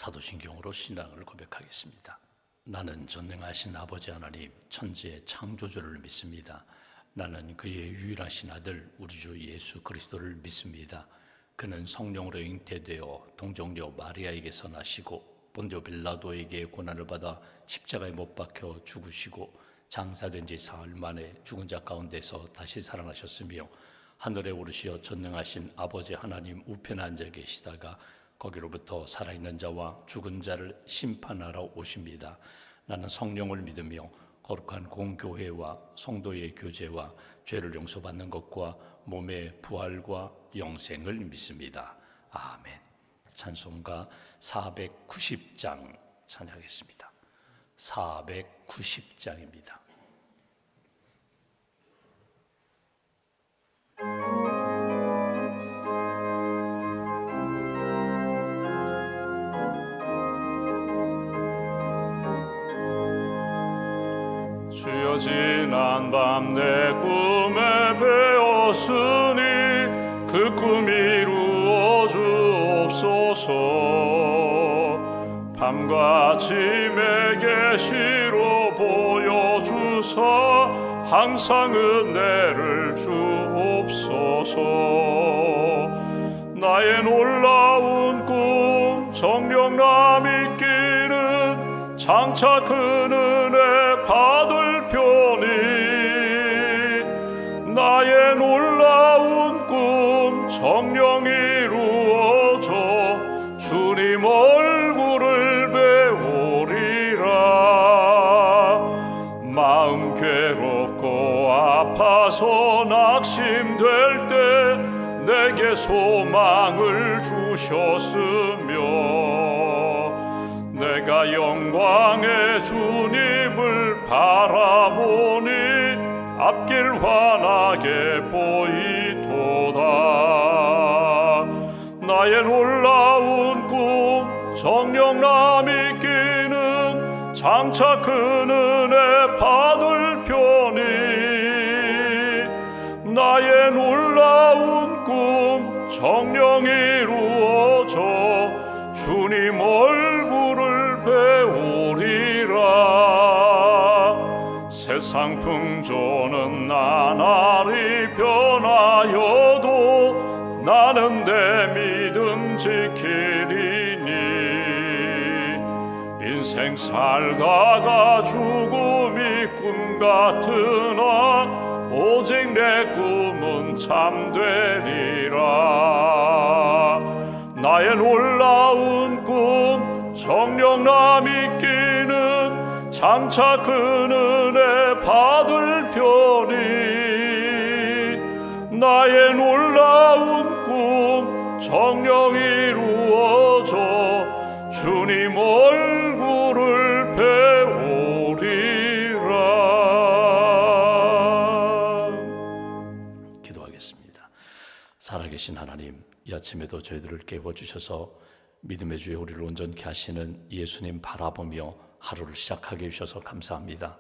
사도신경으로 신앙을 고백하겠습니다. 나는 전능하신 아버지 하나님 천지의 창조주를 믿습니다. 나는 그의 유일하신 아들 우리 주 예수 그리스도를 믿습니다. 그는 성령으로 잉태되어 동정녀 마리아에게서 나시고 본디오 빌라도에게 고난을 받아 십자가에 못 박혀 죽으시고 장사된 지 사흘 만에 죽은 자 가운데서 다시 살아나셨으며 하늘에 오르시어 전능하신 아버지 하나님 우편에 앉아 계시다가 거기로부터 살아있는 자와 죽은 자를 심판하러 오십니다. 나는 성령을 믿으며 거룩한 공교회와 성도의 교제와 죄를 용서받는 것과 몸의 부활과 영생을 믿습니다. 아멘. 찬송가 490장 찬양하겠습니다. 490장입니다. 주여 지난 밤 내 꿈에 배웠으니 그 꿈 이루어 주옵소서. 밤과 짐의 계시로 보여주사 항상 은혜를 주옵소서. 나의 놀라운 꿈 정령남 있기는 장차 큰 은혜 받을 편이. 나의 놀라운 꿈 정령 이루어져 주님 얼굴을 배우리라. 마음 괴롭고 아파서 낙심될 때 내게 소망을 주셨으며 내가 영광의 주님을 바라보니 앞길 환하게 보이도다. 나의 놀라운 꿈 정령남 있기는 장차 큰 은혜 받을 편이. 나의 놀라운 꿈 정령 이루어져 주님 얼굴을 배우리라. 세상 풍조는 나날이 변하여도 나는 내 믿음 지키리니. 인생 살다가 죽음이 꿈 같으나 오직 내 꿈은 참되리라. 나의 놀라운 꿈 정령남 있기는 장차 큰 은혜 받을 편이. 나의 놀라운 꿈 정령 이루어져 주님 얼굴을 배우리라. 기도하겠습니다. 살아계신 하나님, 이 아침에도 저희들을 깨워주셔서 믿음의 주에 우리를 온전케 하시는 예수님 바라보며 하루를 시작하게 해주셔서 감사합니다.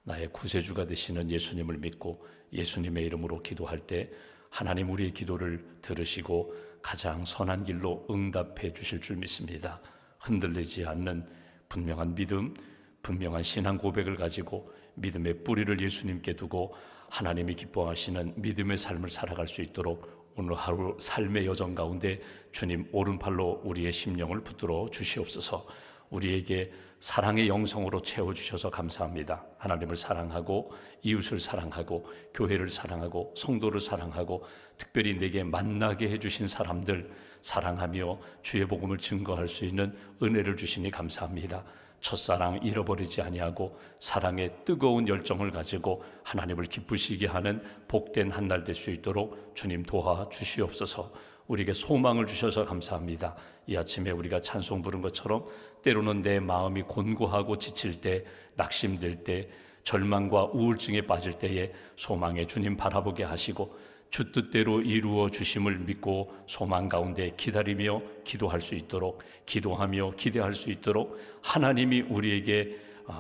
나의 구세주가 되시는 예수님을 믿고 예수님의 이름으로 기도할 때 하나님 우리의 기도를 들으시고 가장 선한 길로 응답해 주실 줄 믿습니다. 흔들리지 않는 분명한 믿음, 분명한 신앙 고백을 가지고 믿음의 뿌리를 예수님께 두고 하나님이 기뻐하시는 믿음의 삶을 살아갈 수 있도록 오늘 하루 삶의 여정 가운데 주님 오른팔로 우리의 심령을 붙들어 주시옵소서. 우리에게 사랑의 영성으로 채워주셔서 감사합니다. 하나님을 사랑하고 이웃을 사랑하고 교회를 사랑하고 성도를 사랑하고 특별히 내게 만나게 해주신 사람들 사랑하며 주의 복음을 증거할 수 있는 은혜를 주시니 감사합니다. 첫사랑 잃어버리지 아니하고 사랑의 뜨거운 열정을 가지고 하나님을 기쁘시게 하는 복된 한 날 될 수 있도록 주님 도와주시옵소서. 우리에게 소망을 주셔서 감사합니다. 이 아침에 우리가 찬송 부른 것처럼 때로는 내 마음이 곤고하고 지칠 때, 낙심될 때, 절망과 우울증에 빠질 때에 소망의 주님 바라보게 하시고 주 뜻대로 이루어 주심을 믿고 소망 가운데 기다리며 기도할 수 있도록, 기도하며 기대할 수 있도록 하나님이 우리에게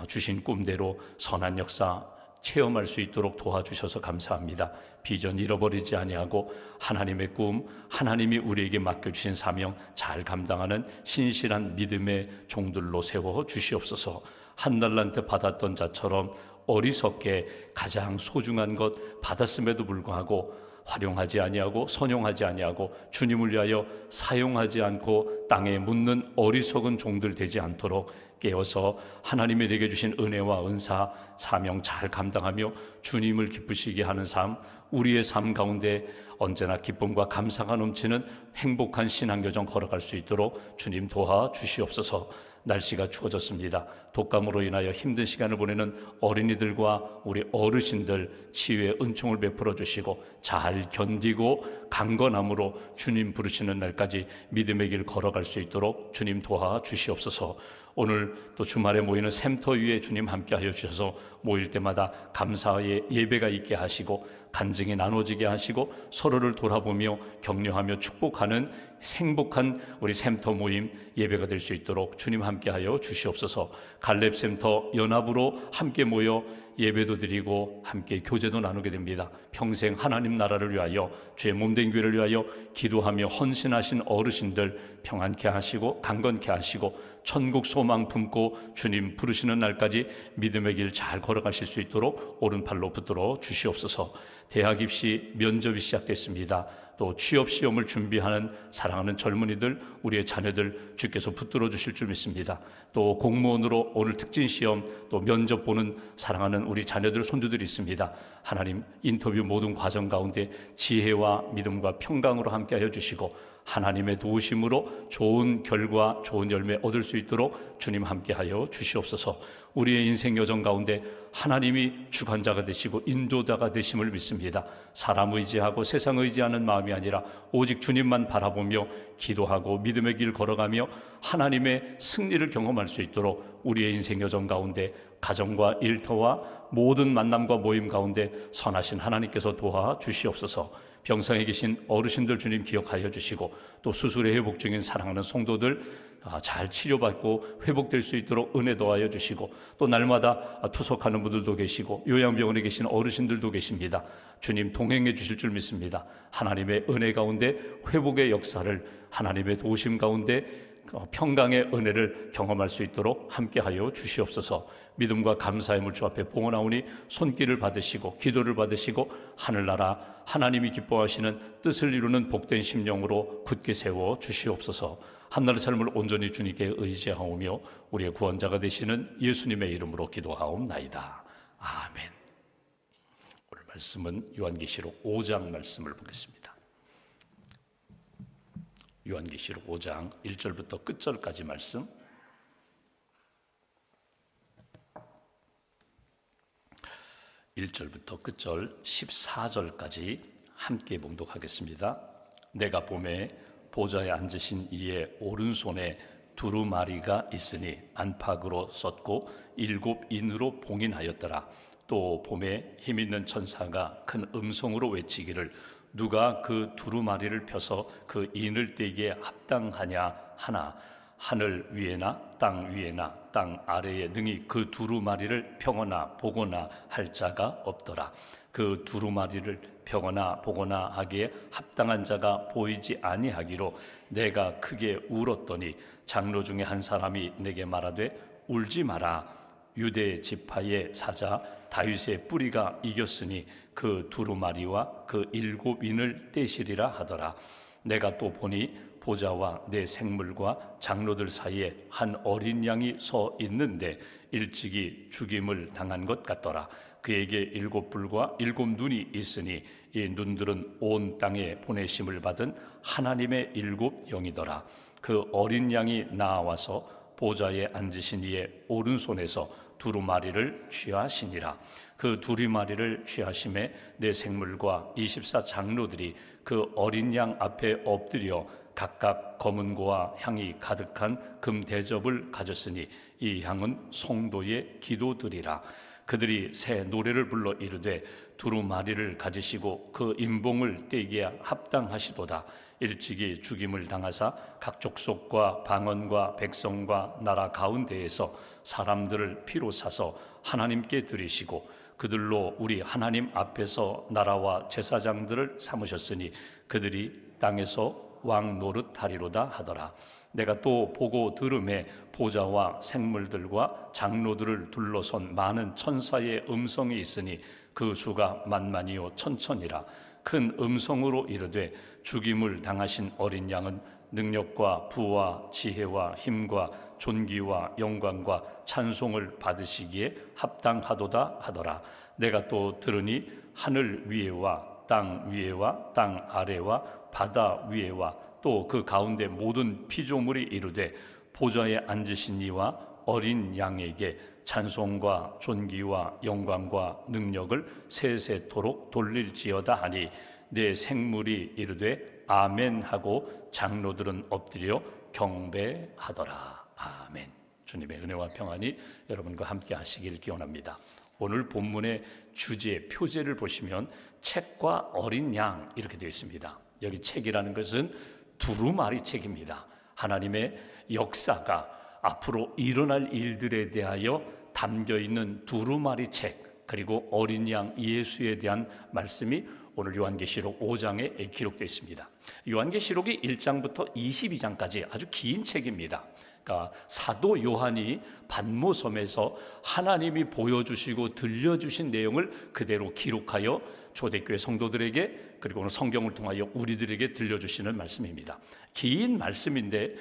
주신 꿈대로 선한 역사 체험할 수 있도록 도와주셔서 감사합니다. 비전 잃어버리지 아니하고 하나님의 꿈, 하나님이 우리에게 맡겨주신 사명 잘 감당하는 신실한 믿음의 종들로 세워 주시옵소서. 한 달란트 받았던 자처럼 어리석게 가장 소중한 것 받았음에도 불구하고 활용하지 아니하고 선용하지 아니하고 주님을 위하여 사용하지 않고 땅에 묻는 어리석은 종들 되지 않도록 깨어서 하나님이 내게 주신 은혜와 은사, 사명 잘 감당하며 주님을 기쁘시게 하는 삶, 우리의 삶 가운데 언제나 기쁨과 감사가 넘치는 행복한 신앙여정 걸어갈 수 있도록 주님 도와주시옵소서. 날씨가 추워졌습니다. 독감으로 인하여 힘든 시간을 보내는 어린이들과 우리 어르신들 치유의 은총을 베풀어 주시고 잘 견디고 강건함으로 주님 부르시는 날까지 믿음의 길 걸어갈 수 있도록 주님 도와주시옵소서. 오늘 또 주말에 모이는 샘터 위에 주님 함께하여 주셔서 모일 때마다 감사의 예배가 있게 하시고 간증이 나눠지게 하시고 서로를 돌아보며 격려하며 축복하는 행복한 우리 샘터 모임 예배가 될 수 있도록 주님 함께하여 주시옵소서. 갈렙샘터 연합으로 함께 모여 예배도 드리고 함께 교제도 나누게 됩니다. 평생 하나님 나라를 위하여 주의 몸된 교회를 위하여 기도하며 헌신하신 어르신들 평안케 하시고 강건케 하시고 천국 소망 품고 주님 부르시는 날까지 믿음의 길 잘 걸어가실 수 있도록 오른팔로 붙들어 주시옵소서. 대학 입시 면접이 시작됐습니다. 또 취업 시험을 준비하는 사랑하는 젊은이들, 우리의 자녀들 주께서 붙들어 주실 줄 믿습니다. 또 공무원으로 오늘 특진 시험 또 면접 보는 사랑하는 우리 자녀들, 손주들이 있습니다. 하나님 인터뷰 모든 과정 가운데 지혜와 믿음과 평강으로 함께하여 주시고 하나님의 도우심으로 좋은 결과, 좋은 열매 얻을 수 있도록 주님 함께하여 주시옵소서. 우리의 인생 여정 가운데 하나님이 주관자가 되시고 인도자가 되심을 믿습니다. 사람 의지하고 세상 의지하는 마음이 아니라 오직 주님만 바라보며 기도하고 믿음의 길 걸어가며 하나님의 승리를 경험할 수 있도록 우리의 인생 여정 가운데 가정과 일터와 모든 만남과 모임 가운데 선하신 하나님께서 도와주시옵소서. 병상에 계신 어르신들 주님 기억하여 주시고 또 수술에 회복 중인 사랑하는 성도들 잘 치료받고 회복될 수 있도록 은혜 도와여 주시고 또 날마다 투석하는 분들도 계시고 요양병원에 계신 어르신들도 계십니다. 주님 동행해 주실 줄 믿습니다. 하나님의 은혜 가운데 회복의 역사를 하나님의 도우심 가운데 평강의 은혜를 경험할 수 있도록 함께하여 주시옵소서. 믿음과 감사의 물주 앞에 봉헌하오니 손길을 받으시고 기도를 받으시고 하늘나라 하나님이 기뻐하시는 뜻을 이루는 복된 심령으로 굳게 세워 주시옵소서. 한나라의 삶을 온전히 주님께 의지하오며 우리의 구원자가 되시는 예수님의 이름으로 기도하옵나이다. 아멘. 오늘 말씀은 요한계시록 5장 말씀을 보겠습니다. 요한계시록 5장 1절부터 끝절까지 말씀, 1절부터 끝절 14절까지 함께 봉독하겠습니다. 내가 보매 보좌에 앉으신 이의 오른손에 두루마리가 있으니 안팎으로 썼고 7인으로 봉인하였더라. 또 봄에 힘있는 천사가 큰 음성으로 외치기를 누가 그 두루마리를 펴서 그 인을 떼기에 합당하냐 하나 하늘 위에나 땅 위에나 땅 아래에 능히 그 두루마리를 펴거나 보거나 할 자가 없더라. 그 두루마리를 펴거나 보거나 하기에 합당한 자가 보이지 아니하기로 내가 크게 울었더니 장로 중에 한 사람이 내게 말하되 울지 마라. 유대 지파의 사자 다윗의 뿌리가 이겼으니 그 두루마리와 그 7인을 떼시리라 하더라. 내가 또 보니 보좌와 내 생물과 장로들 사이에 한 어린 양이 서 있는데 일찍이 죽임을 당한 것 같더라. 그에게 7뿔과 7눈이 있으니 이 눈들은 온 땅에 보내심을 받은 하나님의 7영이더라. 그 어린 양이 나와서 보좌에 앉으신 이의 오른손에서 두루마리를 취하시니라. 그 두루마리를 취하심에 내 생물과 24장로들이 그 어린 양 앞에 엎드려 각각 검은 고와 향이 가득한 금 대접을 가졌으니 이 향은 성도의 기도들이라. 그들이 새 노래를 불러 이르되 두루마리를 가지시고 그 인봉을 떼기에 합당하시도다. 일찍이 죽임을 당하사 각 족속과 방언과 백성과 나라 가운데에서 사람들을 피로 사서 하나님께 드리시고 그들로 우리 하나님 앞에서 나라와 제사장들을 삼으셨으니 그들이 땅에서 왕 노릇하리로다 하더라. 내가 또 보고 들음에 보좌와 생물들과 장로들을 둘러선 많은 천사의 음성이 있으니 그 수가 만만이요 천천이라. 큰 음성으로 이르되 죽임을 당하신 어린 양은 능력과 부와 지혜와 힘과 존귀와 영광과 찬송을 받으시기에 합당하도다 하더라. 내가 또 들으니 하늘 위에와 땅 위에와 땅 아래와 바다 위에와 또 그 가운데 모든 피조물이 이르되 보좌에 앉으신 이와 어린 양에게 찬송과 존귀와 영광과 능력을 세세토록 돌릴지어다 하니 내 생물이 이르되 아멘 하고 장로들은 엎드려 경배하더라. 아멘. 주님의 은혜와 평안이 여러분과 함께 하시길 기원합니다. 오늘 본문의 주제, 표제를 보시면 책과 어린 양 이렇게 되어 있습니다. 여기 책이라는 것은 두루마리 책입니다. 하나님의 역사가 앞으로 일어날 일들에 대하여 담겨있는 두루마리 책, 그리고 어린 양 예수에 대한 말씀이 오늘 요한계시록 5장에 기록되어 있습니다. 요한계시록이 1장부터 22장까지 아주 긴 책입니다. 그러니까 사도 요한이 pat모섬에서 하나님이 보여주시고 들려주신 내용을 그대로 기록하여 초대교회 성도들에게 그리고 오늘 성경을 통하여 우리들에게 들려주시는 말씀입니다. 긴 말씀인데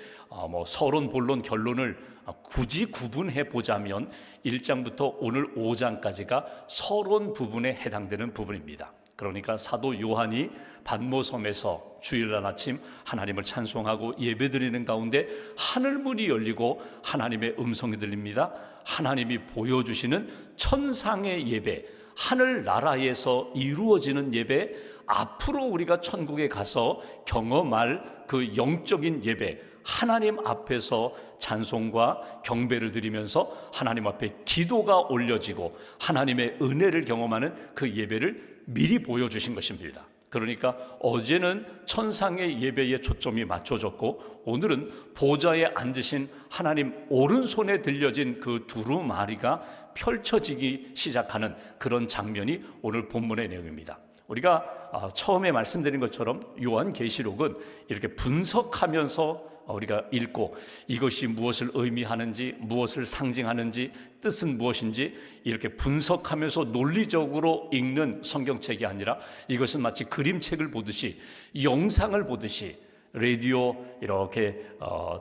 서론, 본론, 결론을 굳이 구분해 보자면 1장부터 오늘 5장까지가 서론 부분에 해당되는 부분입니다. 그러니까 사도 요한이 pat모섬에서 주일날 아침 하나님을 찬송하고 예배드리는 가운데 하늘문이 열리고 하나님의 음성이 들립니다. 하나님이 보여주시는 천상의 예배, 하늘나라에서 이루어지는 예배, 앞으로 우리가 천국에 가서 경험할 그 영적인 예배, 하나님 앞에서 찬송과 경배를 드리면서 하나님 앞에 기도가 올려지고 하나님의 은혜를 경험하는 그 예배를 미리 보여주신 것입니다. 그러니까 어제는 천상의 예배에 초점이 맞춰졌고 오늘은 보좌에 앉으신 하나님 오른손에 들려진 그 두루마리가 펼쳐지기 시작하는 그런 장면이 오늘 본문의 내용입니다. 우리가 처음에 말씀드린 것처럼 요한계시록은 이렇게 분석하면서 우리가 읽고 이것이 무엇을 의미하는지, 무엇을 상징하는지, 뜻은 무엇인지 이렇게 분석하면서 논리적으로 읽는 성경책이 아니라 이것은 마치 그림책을 보듯이, 영상을 보듯이 라디오 이렇게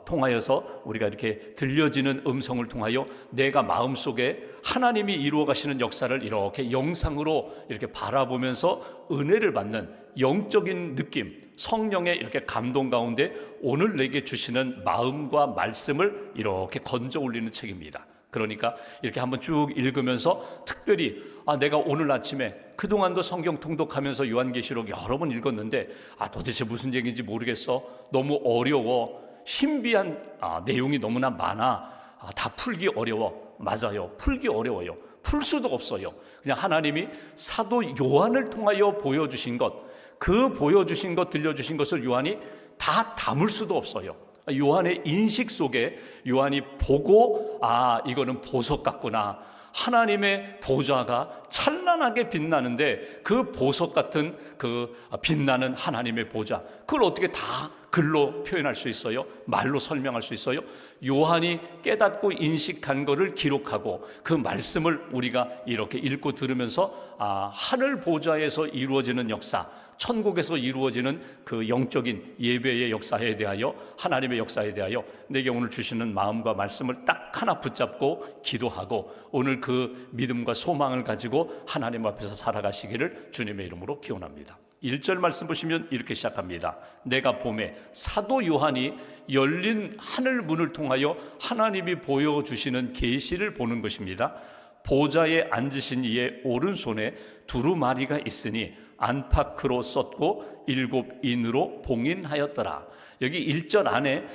통하여서 우리가 이렇게 들려지는 음성을 통하여 내가 마음속에 하나님이 이루어 가시는 역사를 이렇게 영상으로 이렇게 바라보면서 은혜를 받는 영적인 느낌, 성령의 이렇게 감동 가운데 오늘 내게 주시는 마음과 말씀을 이렇게 건져 올리는 책입니다. 그러니까 이렇게 한번 쭉 읽으면서 특별히 내가 오늘 아침에 그동안도 성경 통독하면서 요한계시록 여러 번 읽었는데 도대체 무슨 얘기인지 모르겠어, 너무 어려워, 신비한 내용이 너무나 많아, 다 풀기 어려워. 맞아요, 풀기 어려워요. 풀 수도 없어요. 그냥 하나님이 사도 요한을 통하여 보여주신 것, 그 보여주신 것, 들려주신 것을 요한이 다 담을 수도 없어요. 요한의 인식 속에 요한이 보고 이거는 보석 같구나, 하나님의 보좌가 찬란하게 빛나는데 그 보석 같은 그 빛나는 하나님의 보좌, 그걸 어떻게 다 글로 표현할 수 있어요? 말로 설명할 수 있어요? 요한이 깨닫고 인식한 것을 기록하고 그 말씀을 우리가 이렇게 읽고 들으면서 하늘 보좌에서 이루어지는 역사, 천국에서 이루어지는 그 영적인 예배의 역사에 대하여, 하나님의 역사에 대하여 내게 오늘 주시는 마음과 말씀을 딱 하나 붙잡고 기도하고 오늘 그 믿음과 소망을 가지고 하나님 앞에서 살아가시기를 주님의 이름으로 기원합니다. 1절 말씀 보시면 이렇게 시작합니다. 내가 봄에 사도 요한이 열린 하늘 문을 통하여 하나님이 보여주시는 계시를 보는 것입니다. 보좌에 앉으신 이의 오른손에 두루마리가 있으니 안팎으로 썼고 7인으로 봉인하였더라. 여기 1절 안에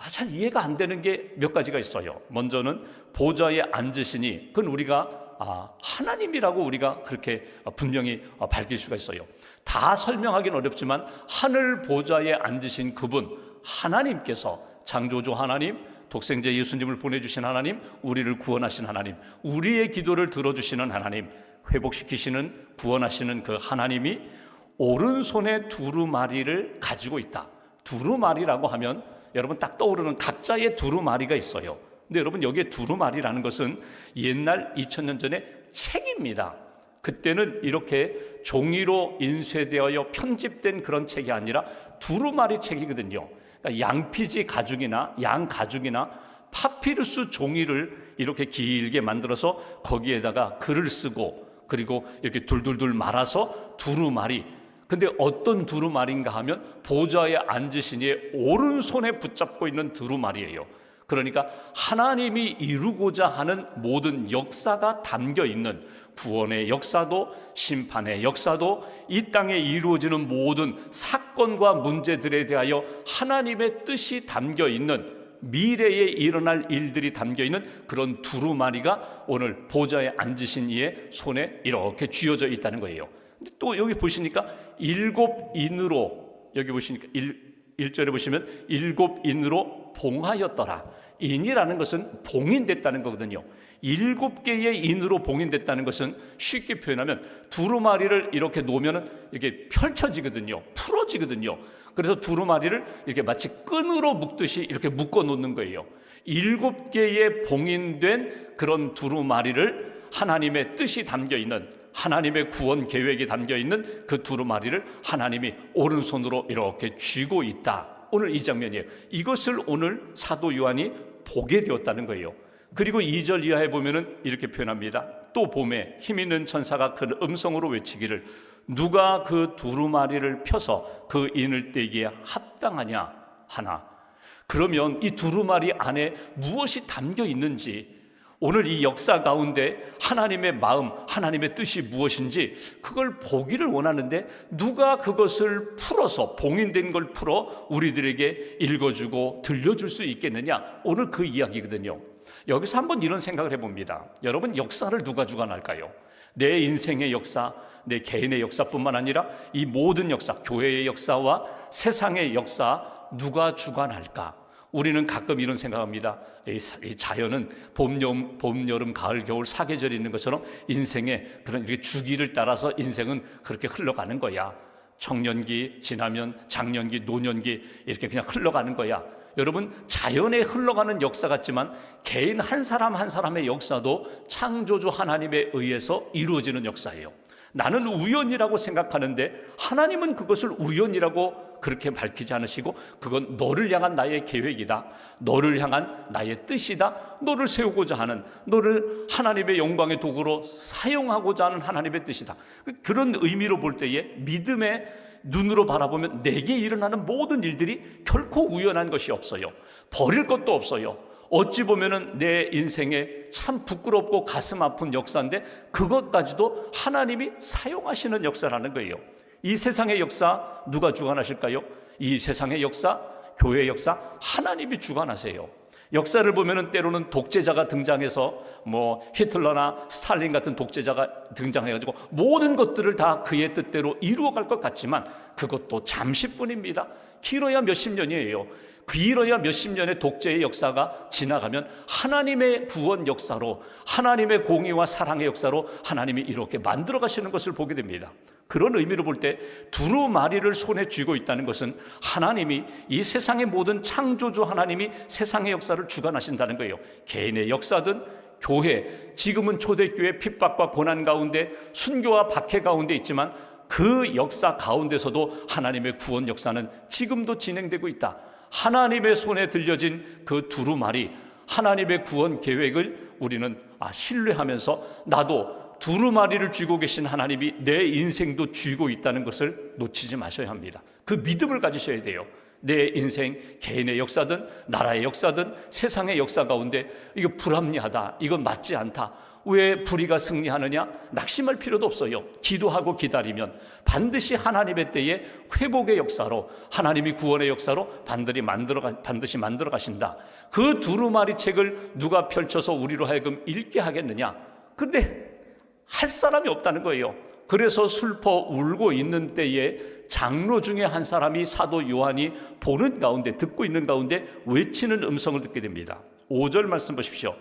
잘 이해가 안 되는 게 몇 가지가 있어요. 먼저는 보좌에 앉으시니, 그건 우리가 하나님이라고 우리가 그렇게 분명히 밝힐 수가 있어요. 다 설명하기는 어렵지만 하늘 보좌에 앉으신 그분 하나님께서, 창조주 하나님, 독생자 예수님을 보내주신 하나님, 우리를 구원하신 하나님, 우리의 기도를 들어주시는 하나님, 회복시키시는, 구원하시는 그 하나님이 오른손에 두루마리를 가지고 있다. 두루마리라고 하면 여러분 딱 떠오르는 각자의 두루마리가 있어요. 근데 여러분 여기에 두루마리라는 것은 옛날 2000년 전에 책입니다. 그때는 이렇게 종이로 인쇄되어 편집된 그런 책이 아니라 두루마리 책이거든요. 그러니까 양피지 가죽이나 양 가죽이나 파피루스 종이를 이렇게 길게 만들어서 거기에다가 글을 쓰고, 그리고 이렇게 둘둘둘 말아서 두루마리. 근데 어떤 두루마리인가 하면 보좌에 앉으신 이의 오른손에 붙잡고 있는 두루마리예요. 그러니까 하나님이 이루고자 하는 모든 역사가 담겨 있는, 구원의 역사도 심판의 역사도 이 땅에 이루어지는 모든 사건과 문제들에 대하여 하나님의 뜻이 담겨 있는, 미래에 일어날 일들이 담겨 있는 그런 두루마리가 오늘 보좌에 앉으신 이의 손에 이렇게 쥐어져 있다는 거예요. 근데 또 여기 보시니까 7인으로, 여기 보시니까 1절에 보시면 7인으로 봉하였더라. 인이라는 것은 봉인됐다는 거거든요. 7개의 인으로 봉인됐다는 것은 쉽게 표현하면 두루마리를 이렇게 놓으면 이렇게 펼쳐지거든요. 풀어지거든요. 그래서 두루마리를 이렇게 마치 끈으로 묶듯이 이렇게 묶어 놓는 거예요. 7개의 봉인된 그런 두루마리를, 하나님의 뜻이 담겨 있는, 하나님의 구원 계획이 담겨 있는 그 두루마리를 하나님이 오른손으로 이렇게 쥐고 있다. 오늘 이 장면이에요. 이것을 오늘 사도 요한이 보게 되었다는 거예요. 그리고 2절 이하에 보면은 이렇게 표현합니다. 또 봄에 힘있는 천사가 큰 음성으로 외치기를, 누가 그 두루마리를 펴서 그 인을 떼기에 합당하냐 하나. 그러면 이 두루마리 안에 무엇이 담겨 있는지, 오늘 이 역사 가운데 하나님의 마음, 하나님의 뜻이 무엇인지 그걸 보기를 원하는데, 누가 그것을 풀어서, 봉인된 걸 풀어 우리들에게 읽어주고 들려줄 수 있겠느냐. 오늘 그 이야기거든요. 여기서 한번 이런 생각을 해봅니다. 여러분, 역사를 누가 주관할까요? 내 인생의 역사, 내 개인의 역사뿐만 아니라 이 모든 역사, 교회의 역사와 세상의 역사 누가 주관할까? 우리는 가끔 이런 생각합니다. 이 자연은 봄, 여름, 가을, 겨울 사계절이 있는 것처럼 인생의 그런 이렇게 주기를 따라서 인생은 그렇게 흘러가는 거야. 청년기 지나면 장년기, 노년기 이렇게 그냥 흘러가는 거야. 여러분, 자연에 흘러가는 역사 같지만 개인 한 사람 한 사람의 역사도 창조주 하나님에 의해서 이루어지는 역사예요. 나는 우연이라고 생각하는데 하나님은 그것을 우연이라고 그렇게 밝히지 않으시고, 그건 너를 향한 나의 계획이다, 너를 향한 나의 뜻이다, 너를 세우고자 하는, 너를 하나님의 영광의 도구로 사용하고자 하는 하나님의 뜻이다. 그런 의미로 볼 때에 믿음의 눈으로 바라보면 내게 일어나는 모든 일들이 결코 우연한 것이 없어요. 버릴 것도 없어요. 어찌 보면은 내 인생에 참 부끄럽고 가슴 아픈 역사인데 그것까지도 하나님이 사용하시는 역사라는 거예요. 이 세상의 역사 누가 주관하실까요? 이 세상의 역사, 교회의 역사 하나님이 주관하세요. 역사를 보면은 때로는 독재자가 등장해서 히틀러나 스탈린 같은 독재자가 등장해가지고 모든 것들을 다 그의 뜻대로 이루어갈 것 같지만 그것도 잠시뿐입니다. 길어야 몇십 년이에요. 길어야 몇십 년의 독재의 역사가 지나가면 하나님의 구원 역사로, 하나님의 공의와 사랑의 역사로 하나님이 이렇게 만들어 가시는 것을 보게 됩니다. 그런 의미로 볼 때 두루마리를 손에 쥐고 있다는 것은 하나님이, 이 세상의 모든 창조주 하나님이 세상의 역사를 주관하신다는 거예요. 개인의 역사든 교회, 지금은 초대교회 핍박과 고난 가운데 순교와 박해 가운데 있지만 그 역사 가운데서도 하나님의 구원 역사는 지금도 진행되고 있다. 하나님의 손에 들려진 그 두루마리, 하나님의 구원 계획을 우리는 신뢰하면서 나도 두루마리를 쥐고 계신 하나님이 내 인생도 쥐고 있다는 것을 놓치지 마셔야 합니다. 그 믿음을 가지셔야 돼요. 내 인생, 개인의 역사든 나라의 역사든 세상의 역사 가운데 이거 불합리하다, 이건 맞지 않다, 왜 불의가 승리하느냐? 낙심할 필요도 없어요. 기도하고 기다리면 반드시 하나님의 때에 회복의 역사로, 하나님이 구원의 역사로 반드시 만들어 가신다. 그 두루마리 책을 누가 펼쳐서 우리로 하여금 읽게 하겠느냐? 근데 할 사람이 없다는 거예요. 그래서 슬퍼 울고 있는 때에 장로 중에 한 사람이 사도 요한이 보는 가운데, 듣고 있는 가운데 외치는 음성을 듣게 됩니다. 5절 말씀 보십시오.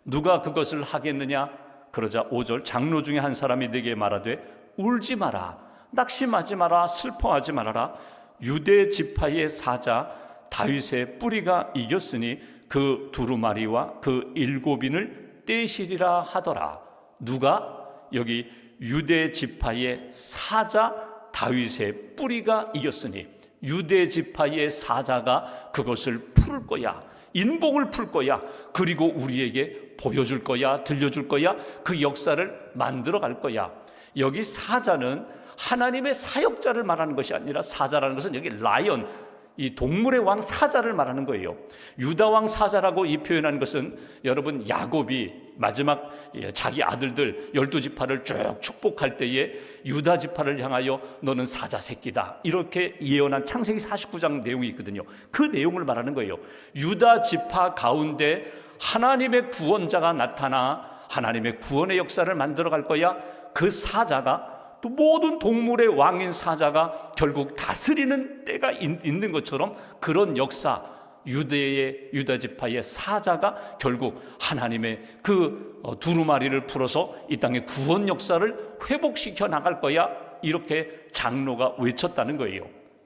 누가 그것을 하겠느냐? 그러자 5절, 장로 중에 한 사람이 내게 말하되 울지 마라, 낙심하지 마라, 슬퍼하지 말아라. 유대 지파의 사자 다윗의 뿌리가 이겼으니 그 두루마리와 그 7인을 떼시리라 하더라. 누가? 여기 유대 지파의 사자 다윗의 뿌리가 이겼으니, 유대 지파의 사자가 그것을 풀 거야, 인복을 풀 거야, 그리고 우리에게 보여줄 거야, 들려줄 거야, 그 역사를 만들어 갈 거야. 여기 사자는 하나님의 사역자를 말하는 것이 아니라, 사자라는 것은 여기 라이언, 이 동물의 왕 사자를 말하는 거예요. 유다 왕 사자라고 이 표현한 것은, 여러분, 야곱이 마지막 자기 아들들 12지파를 쭉 축복할 때에 유다 지파를 향하여 너는 사자 새끼다, 이렇게 예언한 창세기 49장 내용이 있거든요. 그 내용을 말하는 거예요. 유다 지파 가운데 하나님의 구원자가 나타나 하나님의 구원의 역사를 만들어 갈 거야. 그 사자가, 또 모든 동물의 왕인 사자가 결국 다스리는 때가 있는 것처럼, 그런 역사, 유다 지파의 사자가 결국 하나님의 그 두루마리를 풀어서 이 땅의 구원 역사를 회복시켜 나갈 거야, 이렇게 장로가 외쳤다는 거예요.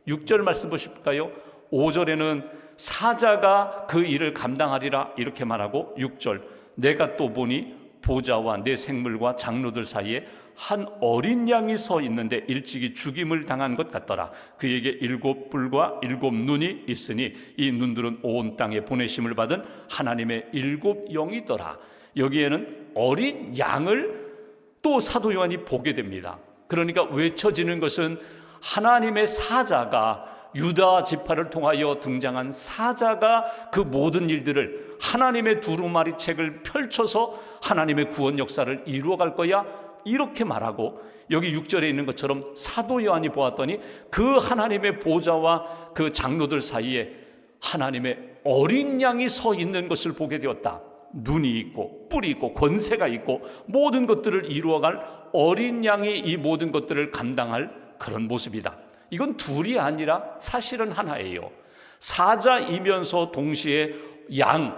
6절 말씀 보실까요? 5절에는 사자가 그 일을 감당하리라 이렇게 말하고, 6절, 내가 또 보니 보좌와 내 생물과 장로들 사이에 한 어린 양이 서 있는데 일찍이 죽임을 당한 것 같더라. 그에게 7뿔과 7눈이 있으니 이 눈들은 온 땅에 보내심을 받은 하나님의 7영이더라. 여기에는 어린 양을 또 사도 요한이 보게 됩니다. 그러니까 외쳐지는 것은 하나님의 사자가, 유다 지파를 통하여 등장한 사자가 그 모든 일들을, 하나님의 두루마리 책을 펼쳐서 하나님의 구원 역사를 이루어갈 거야, 이렇게 말하고, 여기 6절에 있는 것처럼 사도 요한이 보았더니 그 하나님의 보좌와 그 장로들 사이에 하나님의 어린 양이 서 있는 것을 보게 되었다. 눈이 있고 뿔이 있고 권세가 있고 모든 것들을 이루어갈 어린 양이 이 모든 것들을 감당할 그런 모습이다. 이건 둘이 아니라 사실은 하나예요. 사자이면서 동시에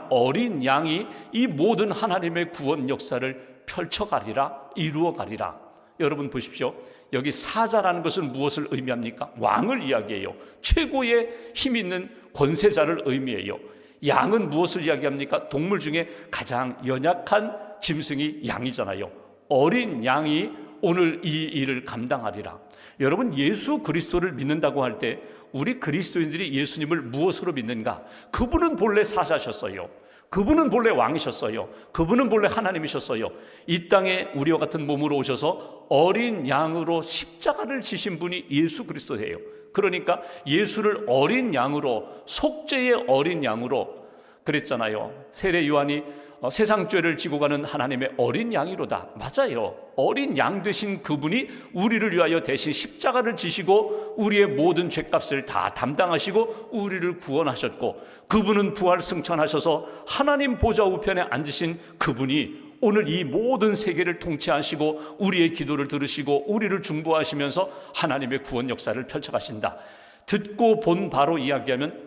어린 양이 이 모든 하나님의 구원 역사를 펼쳐가리라, 이루어가리라. 여러분 보십시오. 여기 사자라는 것은 무엇을 의미합니까? 왕을 이야기해요. 최고의 힘 있는 권세자를 의미해요. 양은 무엇을 이야기합니까? 동물 중에 가장 연약한 짐승이 양이잖아요. 어린 양이 오늘 이 일을 감당하리라. 여러분, 예수 그리스도를 믿는다고 할 때 우리 그리스도인들이 예수님을 무엇으로 믿는가? 그분은 본래 사자셨어요. 그분은 본래 왕이셨어요. 그분은 본래 하나님이셨어요. 이 땅에 우리와 같은 몸으로 오셔서 어린 양으로 십자가를 지신 분이 예수 그리스도예요. 그러니까 예수를 어린 양으로, 속죄의 어린 양으로 그랬잖아요. 세례 요한이 세상 죄를 지고 가는 하나님의 어린 양이로다. 맞아요. 어린 양 되신 그분이 우리를 위하여 대신 십자가를 지시고 우리의 모든 죄값을 다 담당하시고 우리를 구원하셨고, 그분은 부활 승천하셔서 하나님 보좌 우편에 앉으신 그분이 오늘 이 모든 세계를 통치하시고 우리의 기도를 들으시고 우리를 중보하시면서 하나님의 구원 역사를 펼쳐가신다. 듣고 본 바로 이야기하면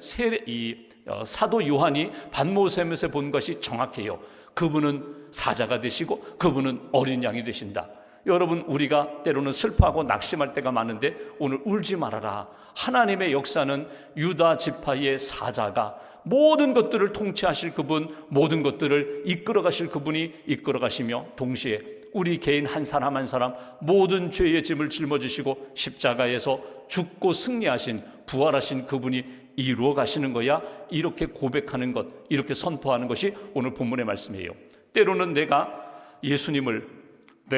사도 요한이 반모세에서 본 것이 정확해요. 그분은 사자가 되시고 그분은 어린 양이 되신다. 여러분, 우리가 때로는 슬퍼하고 낙심할 때가 많은데 오늘 울지 말아라. 하나님의 역사는 유다 지파의 사자가, 모든 것들을 통치하실 그분, 모든 것들을 이끌어가실 그분이 이끌어가시며 동시에 우리 개인 한 사람 한 사람 모든 죄의 짐을 짊어지시고 십자가에서 죽고 승리하신, 부활하신 그분이 이루어 가시는 거야. 이렇게 고백하는 것, 이렇게 선포하는 것이 오늘 본문의 말씀이에요. 때로는 내가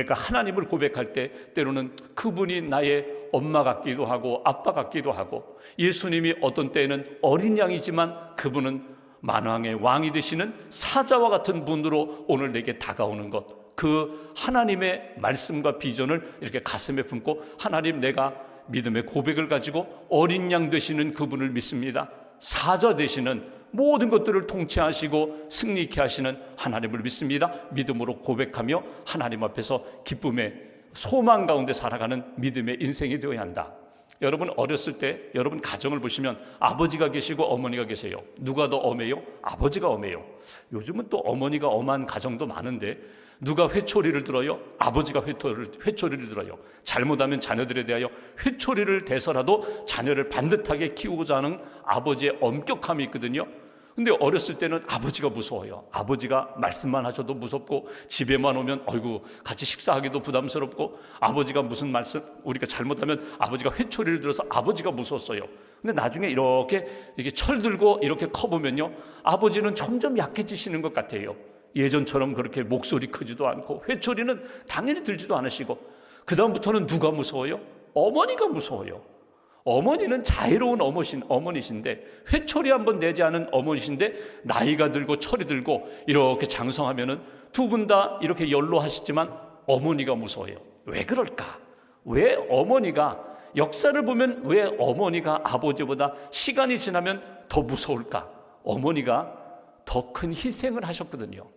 하나님을 고백할 때 때로는 그분이 나의 엄마 같기도 하고 아빠 같기도 하고, 예수님이 어떤 때에는 어린 양이지만 그분은 만왕의 왕이 되시는 사자와 같은 분으로 오늘 내게 다가오는 것, 그 하나님의 말씀과 비전을 이렇게 가슴에 품고, 하나님, 내가 믿음의 고백을 가지고 어린 양 되시는 그분을 믿습니다. 사자 되시는 모든 것들을 통치하시고 승리케 하시는 하나님을 믿습니다. 믿음으로 고백하며 하나님 앞에서 기쁨의 소망 가운데 살아가는 믿음의 인생이 되어야 한다. 여러분 어렸을 때 여러분 가정을 보시면 아버지가 계시고 어머니가 계세요. 누가 더 엄해요? 아버지가 엄해요. 요즘은 또 어머니가 엄한 가정도 많은데 누가 회초리를 들어요? 아버지가 회초리를 들어요. 잘못하면 자녀들에 대하여 회초리를 대서라도 자녀를 반듯하게 키우고자 하는 아버지의 엄격함이 있거든요. 근데 어렸을 때는 아버지가 무서워요. 아버지가 말씀만 하셔도 무섭고 집에만 오면 어이구 같이 식사하기도 부담스럽고 아버지가 무슨 말씀 우리가 잘못하면 아버지가 회초리를 들어서 아버지가 무서웠어요. 근데 나중에 이렇게 철 들고 이렇게 커보면요 아버지는 점점 약해지시는 것 같아요. 예전처럼 그렇게 목소리 크지도 않고 회초리는 당연히 들지도 않으시고 그 다음부터는 누가 무서워요? 어머니가 무서워요. 어머니는 자애로운 어머니신데 회초리 한번 내지 않은 어머니신데 나이가 들고 철이 들고 이렇게 장성하면은 두 분 다 이렇게 연로하시지만 어머니가 무서워요. 왜 그럴까? 왜 어머니가 역사를 보면 왜 어머니가 아버지보다 시간이 지나면 더 무서울까? 어머니가 더 큰 희생을 하셨거든요.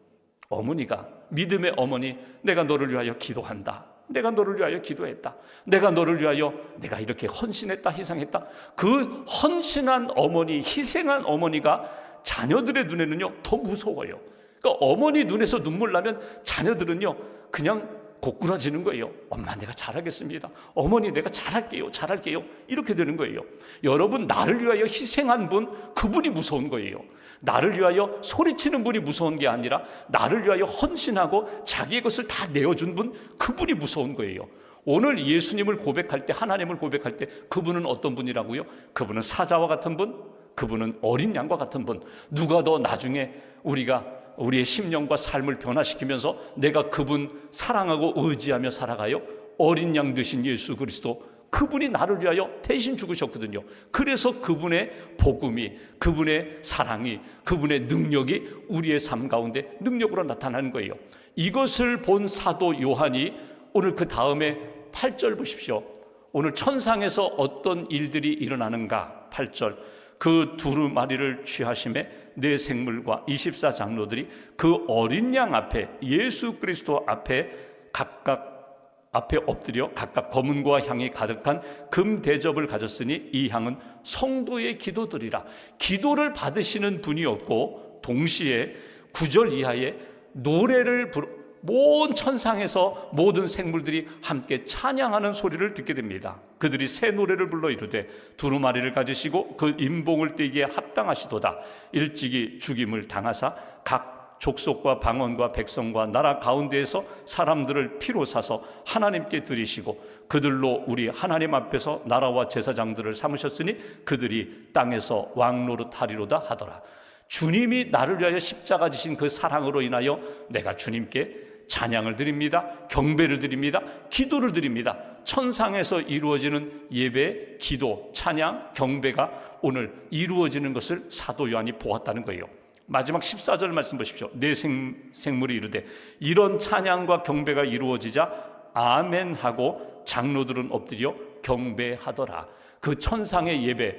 어머니가 믿음의 어머니 내가 너를 위하여 기도한다. 내가 너를 위하여 기도했다. 내가 너를 위하여 내가 이렇게 헌신했다 희생했다. 그 헌신한 어머니 희생한 어머니가 자녀들의 눈에는요 더 무서워요. 그러니까 어머니 눈에서 눈물 나면 자녀들은요 그냥 고꾸라지는 거예요. 엄마 내가 잘하겠습니다. 어머니 내가 잘할게요. 이렇게 되는 거예요. 여러분 나를 위하여 희생한 분 그분이 무서운 거예요. 나를 위하여 소리치는 분이 무서운 게 아니라 나를 위하여 헌신하고 자기의 것을 다 내어준 분 그분이 무서운 거예요. 오늘 예수님을 고백할 때 하나님을 고백할 때 그분은 어떤 분이라고요? 그분은 사자와 같은 분, 그분은 어린 양과 같은 분. 누가 더 나중에 우리의 심령과 삶을 변화시키면서 내가 그분 사랑하고 의지하며 살아가요? 어린 양 되신 예수 그리스도 그분이 나를 위하여 대신 죽으셨거든요. 그래서 그분의 복음이 그분의 사랑이 그분의 능력이 우리의 삶 가운데 능력으로 나타나는 거예요. 이것을 본 사도 요한이 오늘 그 다음에 8절 보십시오. 오늘 천상에서 어떤 일들이 일어나는가 8절 그 두루마리를 취하심에 네 생물과 24장로들이 그 어린 양 앞에 예수 그리스도 앞에 각각 앞에 엎드려 각각 검은과 향이 가득한 금 대접을 가졌으니 이 향은 성도의 기도들이라. 기도를 받으시는 분이었고 동시에 9절 이하에 노래를 온 천상에서 모든 생물들이 함께 찬양하는 소리를 듣게 됩니다. 그들이 새 노래를 불러 이르되 두루마리를 가지시고 그 임봉을 떼기에 합당하시도다. 일찍이 죽임을 당하사 각 족속과 방언과 백성과 나라 가운데에서 사람들을 피로 사서 하나님께 드리시고 그들로 우리 하나님 앞에서 나라와 제사장들을 삼으셨으니 그들이 땅에서 왕노릇하리로다 하더라. 주님이 나를 위하여 십자가 지신 그 사랑으로 인하여 내가 주님께 찬양을 드립니다. 경배를 드립니다. 기도를 드립니다. 천상에서 이루어지는 예배, 기도, 찬양, 경배가 오늘 이루어지는 것을 사도 요한이 보았다는 거예요. 마지막 14절 말씀 보십시오. 네 생물이 이르되 이런 찬양과 경배가 이루어지자 아멘 하고 장로들은 엎드려 경배하더라. 그 천상의 예배,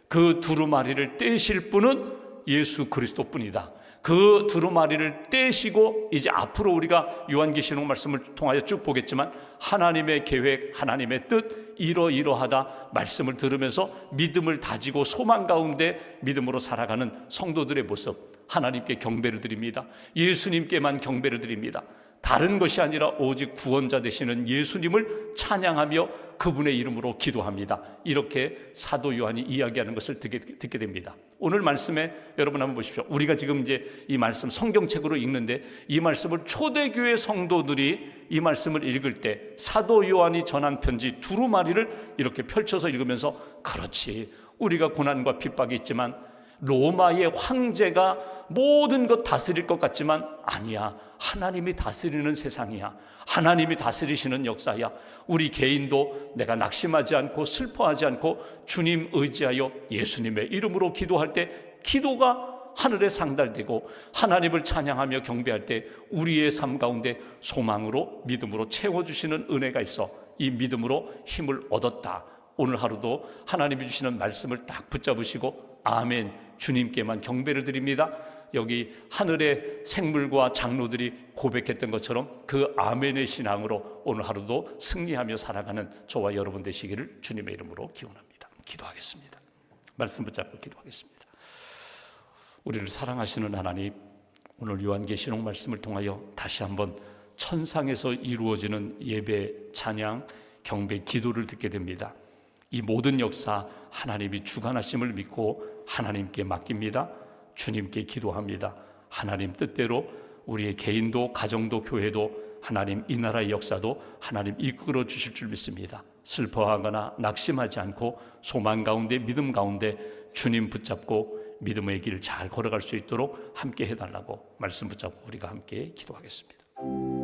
그 두루마리를 떼실 분은 예수 그리스도뿐이다. 그 두루마리를 떼시고 이제 앞으로 우리가 요한계시록 말씀을 통하여 쭉 보겠지만 하나님의 계획, 하나님의 뜻 이러이러하다 말씀을 들으면서 믿음을 다지고 소망 가운데 믿음으로 살아가는 성도들의 모습 하나님께 경배를 드립니다. 예수님께만 경배를 드립니다. 다른 것이 아니라 오직 구원자 되시는 예수님을 찬양하며 그분의 이름으로 기도합니다. 이렇게 사도 요한이 이야기하는 것을 듣게 됩니다. 오늘 말씀에 여러분 한번 보십시오. 우리가 지금 이제 이 말씀 성경책으로 읽는데 이 말씀을 초대교회 성도들이 이 말씀을 읽을 때 사도 요한이 전한 편지 두루마리를 이렇게 펼쳐서 읽으면서 그렇지 우리가 고난과 핍박이 있지만 로마의 황제가 모든 것 다스릴 것 같지만 아니야. 하나님이 다스리는 세상이야. 하나님이 다스리시는 역사야. 우리 개인도 내가 낙심하지 않고 슬퍼하지 않고 주님 의지하여 예수님의 이름으로 기도할 때 기도가 하늘에 상달되고 하나님을 찬양하며 경배할 때 우리의 삶 가운데 소망으로 믿음으로 채워주시는 은혜가 있어 이 믿음으로 힘을 얻었다. 오늘 하루도 하나님이 주시는 말씀을 딱 붙잡으시고 아멘, 주님께만 경배를 드립니다. 여기 하늘의 생물과 장로들이 고백했던 것처럼 그 아멘의 신앙으로 오늘 하루도 승리하며 살아가는 저와 여러분 되시기를 주님의 이름으로 기원합니다. 기도하겠습니다. 말씀 붙잡고 기도하겠습니다. 우리를 사랑하시는 하나님, 오늘 요한계시록 말씀을 통하여 다시 한번 천상에서 이루어지는 예배, 찬양, 경배, 기도를 듣게 됩니다. 이 모든 역사 하나님이 주관하심을 믿고 하나님께 맡깁니다. 주님께 기도합니다. 하나님 뜻대로 우리의 개인도 가정도 교회도 하나님 이 나라의 역사도 하나님 이끌어 주실 줄 믿습니다. 슬퍼하거나 낙심하지 않고 소망 가운데 믿음 가운데 주님 붙잡고 믿음의 길 잘 걸어갈 수 있도록 함께 해달라고 말씀 붙잡고 우리가 함께 기도하겠습니다.